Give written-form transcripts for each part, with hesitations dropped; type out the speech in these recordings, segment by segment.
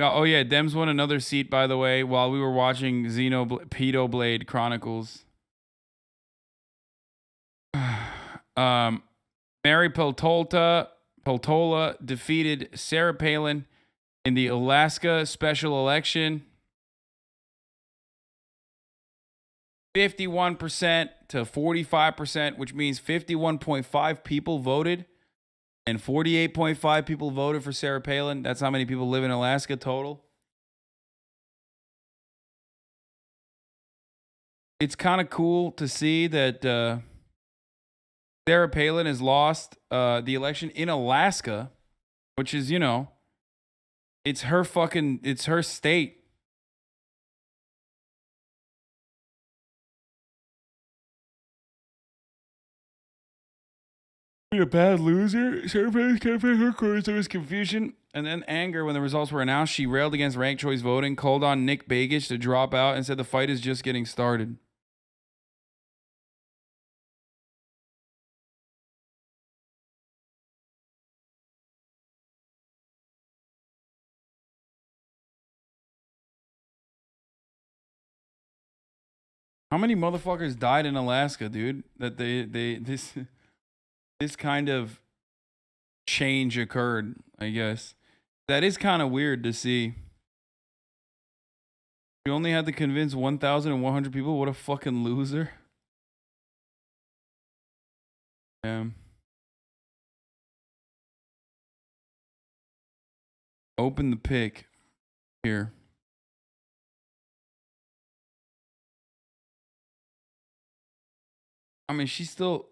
Oh yeah, Dems won another seat, by the way, while we were watching Pedo Blade Chronicles. Mary Peltola defeated Sarah Palin in the Alaska special election. 51% to 45%, which means 51.5 people voted and 48.5 people voted for Sarah Palin. That's how many people live in Alaska total. It's kind of cool to see that Sarah Palin has lost the election in Alaska, which is, it's her state. A bad loser. Sarah Palin's campaign headquarters. There was confusion and then anger when the results were announced. She railed against ranked choice voting, called on Nick Begich to drop out, and said the fight is just getting started. How many motherfuckers died in Alaska, dude? That this kind of change occurred, I guess. That is kind of weird to see. You only had to convince 1,100 people. What a fucking loser. Damn. Open the pic here. I mean, she's still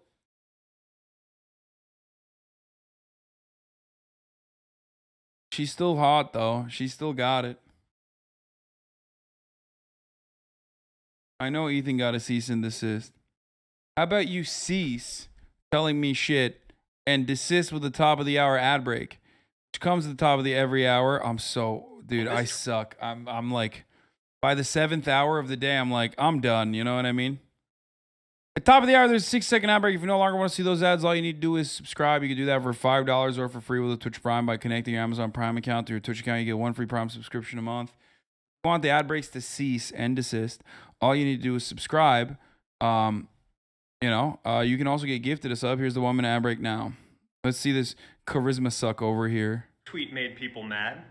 hot though. She still got it. I know Ethan got a cease and desist. How about you cease telling me shit and desist with the top of the hour ad break, which comes at the top of the every hour. Dude, I suck. I'm like, by the 7th hour of the day, I'm like, I'm done. You know what I mean? At the top of the hour, there's a 6-second ad break. If you no longer want to see those ads, all you need to do is subscribe. You can do that for $5 or for free with a Twitch Prime by connecting your Amazon Prime account to your Twitch account. You get 1 free Prime subscription a month. If you want the ad breaks to cease and desist, all you need to do is subscribe. You can also get gifted a sub. Here's the 1 minute ad break now. Let's see this charisma suck over here. Tweet made people mad.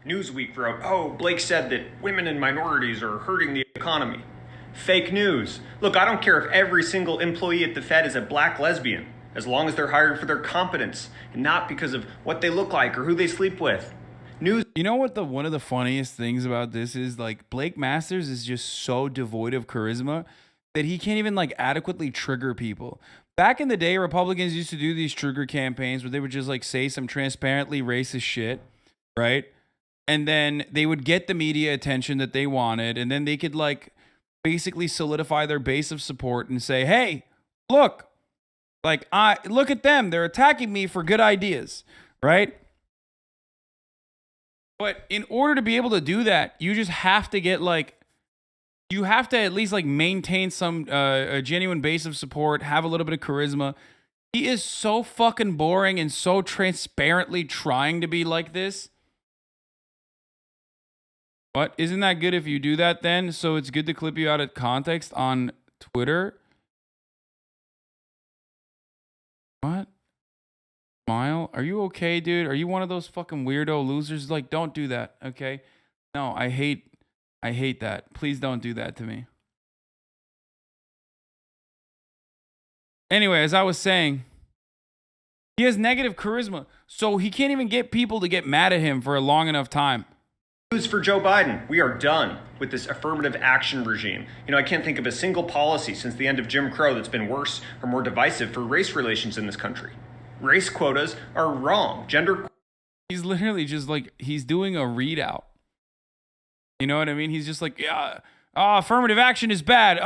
Newsweek wrote, Blake said that women and minorities are hurting the economy. Fake news. Look, I don't care if every single employee at the Fed is a black lesbian, as long as they're hired for their competence and not because of what they look like or who they sleep with. News. You know what one of the funniest things about this is? Like, Blake Masters is just so devoid of charisma that he can't even like adequately trigger people. Back in the day, Republicans used to do these trigger campaigns where they would just like say some transparently racist shit, right? And then they would get the media attention that they wanted, and then they could like basically solidify their base of support and say, hey, look at them. They're attacking me for good ideas, right? But in order to be able to do that, you just have to get you have to at least like maintain some a genuine base of support, have a little bit of charisma. He is so fucking boring and so transparently trying to be like this. But isn't that good if you do that then? So it's good to clip you out of context on Twitter. What? Smile? Are you okay, dude? Are you one of those fucking weirdo losers? Like, don't do that, okay? No, I hate that. Please don't do that to me. Anyway, as I was saying, he has negative charisma, so he can't even get people to get mad at him for a long enough time. News for Joe Biden. We are done with this affirmative action regime. I can't think of a single policy since the end of Jim Crow that's been worse or more divisive for race relations in this country. Race quotas are wrong. He's literally just like, he's doing a readout. You know what I mean? He's just like, yeah, affirmative action is bad.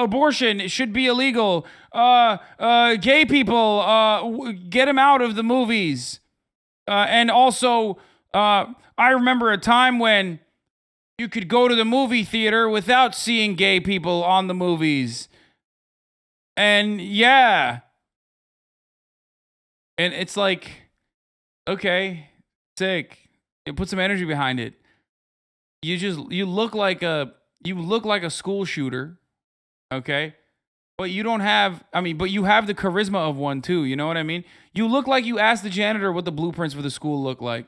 Abortion should be illegal. Gay people, get them out of the movies. And also, I remember a time when you could go to the movie theater without seeing gay people on the movies. And yeah. And it's like, okay, sick. Put some energy behind it. you look like a school shooter, okay? But you don't have, I mean, but you have the charisma of one too. You know what I mean? You look like you asked the janitor what the blueprints for the school look like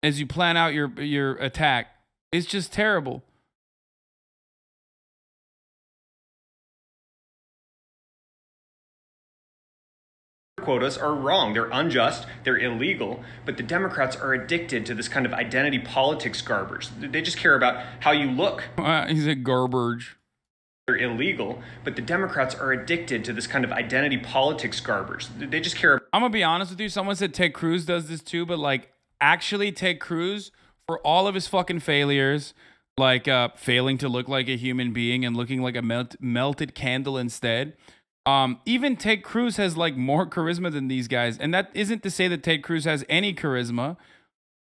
as you plan out your attack. It's just terrible. Quotas are wrong. They're unjust. They're illegal. But the Democrats are addicted to this kind of identity politics garbage. They just care about how you look. He's a garbage. They're illegal. But the Democrats are addicted to this kind of identity politics garbage. They just care. I'm gonna be honest with you. Someone said Ted Cruz does this too, but like actually Ted Cruz, for all of his fucking failures, like failing to look like a human being and looking like a melted candle instead. Even Ted Cruz has like more charisma than these guys, and that isn't to say that Ted Cruz has any charisma.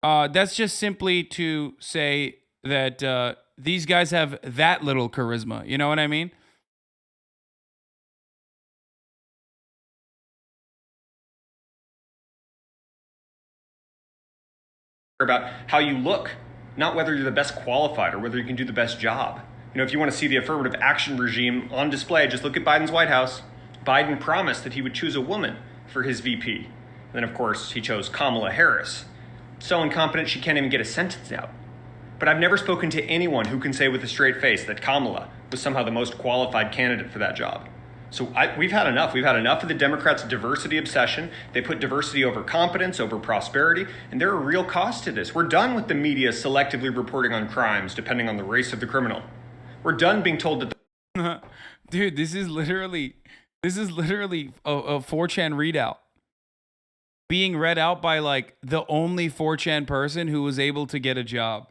That's just simply to say that these guys have that little charisma. You know what I mean? About how you look, not whether you're the best qualified or whether you can do the best job. You know, if you want to see the affirmative action regime on display, just look at Biden's White House. Biden promised that he would choose a woman for his VP. And then, of course, he chose Kamala Harris. So incompetent she can't even get a sentence out. But I've never spoken to anyone who can say with a straight face that Kamala was somehow the most qualified candidate for that job. So we've had enough. We've had enough of the Democrats' diversity obsession. They put diversity over competence, over prosperity, and there are real costs to this. We're done with the media selectively reporting on crimes depending on the race of the criminal. We're done being told that Dude, this is literally a 4chan readout being read out by like the only 4chan person who was able to get a job.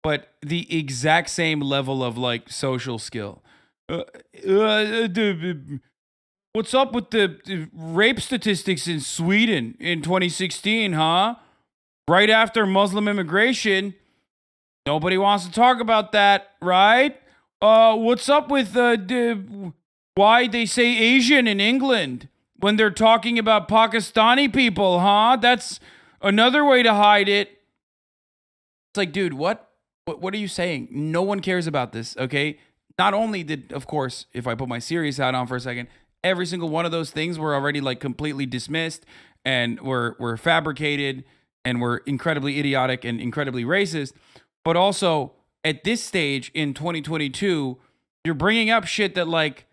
But the exact same level of like social skill. What's up with the rape statistics in Sweden in 2016, huh? Right after Muslim immigration, nobody wants to talk about that, right? What's up with why they say Asian in England when they're talking about Pakistani people, huh? That's another way to hide it. It's like, dude, what are you saying? No one cares about this, okay? Not only did, of course, if I put my serious hat on for a second, every single one of those things were already like completely dismissed and were fabricated and were incredibly idiotic and incredibly racist. But also at this stage in 2022, you're bringing up shit that like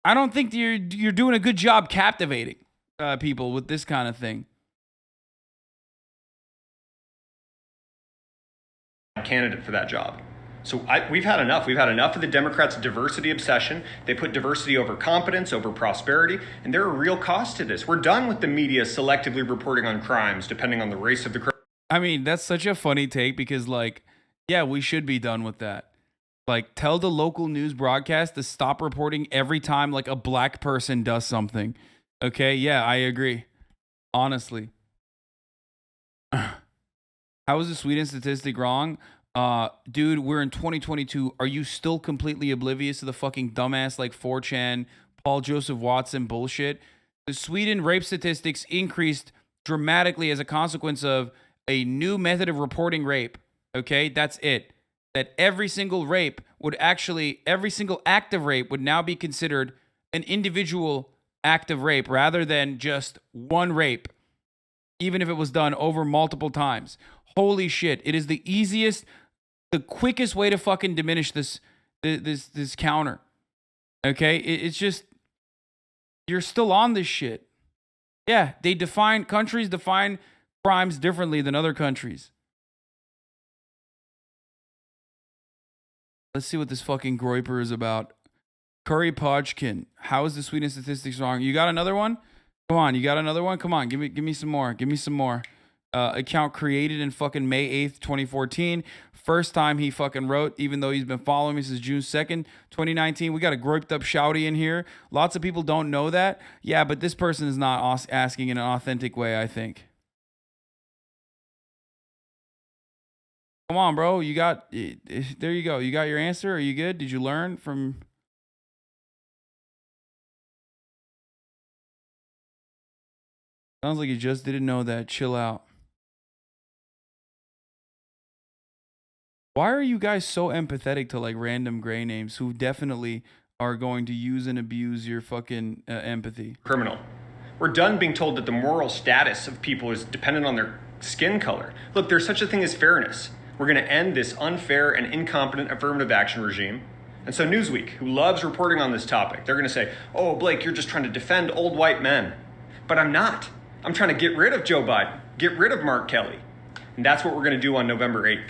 I don't think you're doing a good job captivating people with this kind of thing. candidate for that job. So we've had enough. We've had enough of the Democrats' diversity obsession. They put diversity over competence, over prosperity, and there are real costs to this. We're done with the media selectively reporting on crimes depending on the race of the criminal. I mean, that's such a funny take because, like, yeah, we should be done with that. Like, tell the local news broadcast to stop reporting every time, like, a black person does something. Okay? Yeah, I agree. Honestly. How is the Sweden statistic wrong? Dude, we're in 2022. Are you still completely oblivious to the fucking dumbass like 4chan, Paul Joseph Watson bullshit? The Sweden rape statistics increased dramatically as a consequence of a new method of reporting rape. Okay, that's it. That every single every single act of rape would now be considered an individual act of rape rather than just one rape, even if it was done over multiple times. Holy shit. It is the easiest, the quickest way to fucking diminish this counter. Okay? It's just, you're still on this shit. Yeah, countries define crimes differently than other countries. Let's see what this fucking Groiper is about. Curry Podgkin. How is the Sweden statistics wrong? You got another one? Come on, you got another one? Come on, give me some more. Give me some more. Account created in fucking May 8th, 2014. First time he fucking wrote, even though he's been following me since June 2nd, 2019. We got a groped up shouty in here. Lots of people don't know that. Yeah, but this person is not asking in an authentic way, I think. Come on, bro. You got, there you go. You got your answer? Are you good? Did you learn from... Sounds like you just didn't know that. Chill out. Why are you guys so empathetic to like random gray names who definitely are going to use and abuse your fucking empathy? Criminal. We're done being told that the moral status of people is dependent on their skin color. Look, there's such a thing as fairness. We're going to end this unfair and incompetent affirmative action regime. And so Newsweek, who loves reporting on this topic, they're going to say, oh, Blake, you're just trying to defend old white men. But I'm not. I'm trying to get rid of Joe Biden, get rid of Mark Kelly. And that's what we're going to do on November 8th.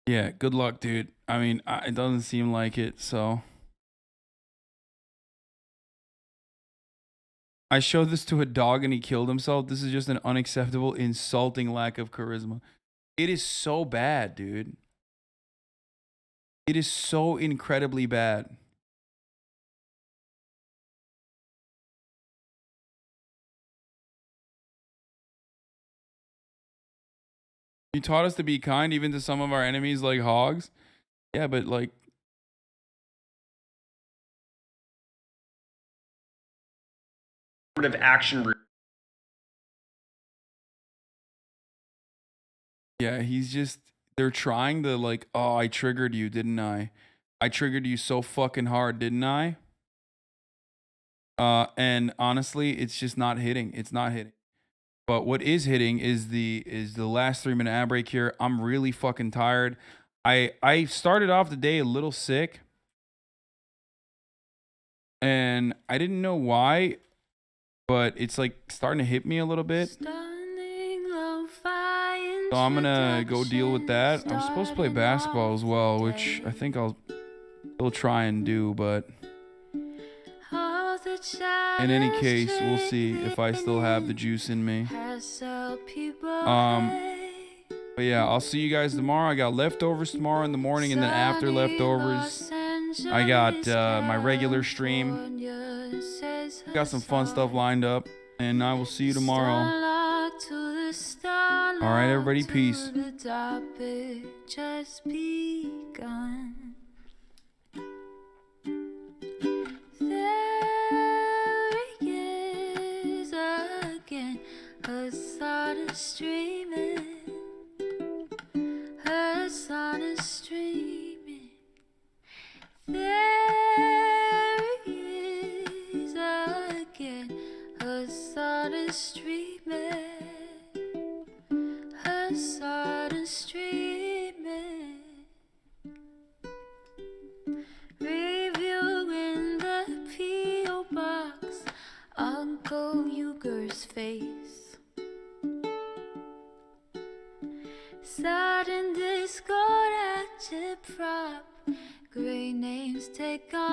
Yeah, good luck, dude. I mean, it doesn't seem like it, so. I showed this to a dog and he killed himself. This is just an unacceptable, insulting lack of charisma. It is so bad, dude. It is so incredibly bad. You taught us to be kind even to some of our enemies like hogs. Yeah, but like, Action. yeah, he's just, they're trying to like, oh, I triggered you, didn't I? I triggered you so fucking hard, didn't I? And honestly, it's just not hitting. It's not hitting. But what is hitting is the last 3-minute ad break here. I'm really fucking tired. I started off the day a little sick. And I didn't know why, but it's like starting to hit me a little bit. So I'm gonna go deal with that. I'm supposed to play basketball as well, which I think I'll try and do, but in any case, we'll see if I still have the juice in me. But yeah, I'll see you guys tomorrow. I got leftovers tomorrow in the morning, and then after leftovers, I got my regular stream. Got some fun stuff lined up, and I will see you tomorrow. All right, everybody, peace. Hasan is streaming. Hasan is streaming. There he is again. Hasan is streaming. Hasan is streaming. Reviewing the P.O. box. Uncle Uger's face. Sudden discord at your prop. Great names take on.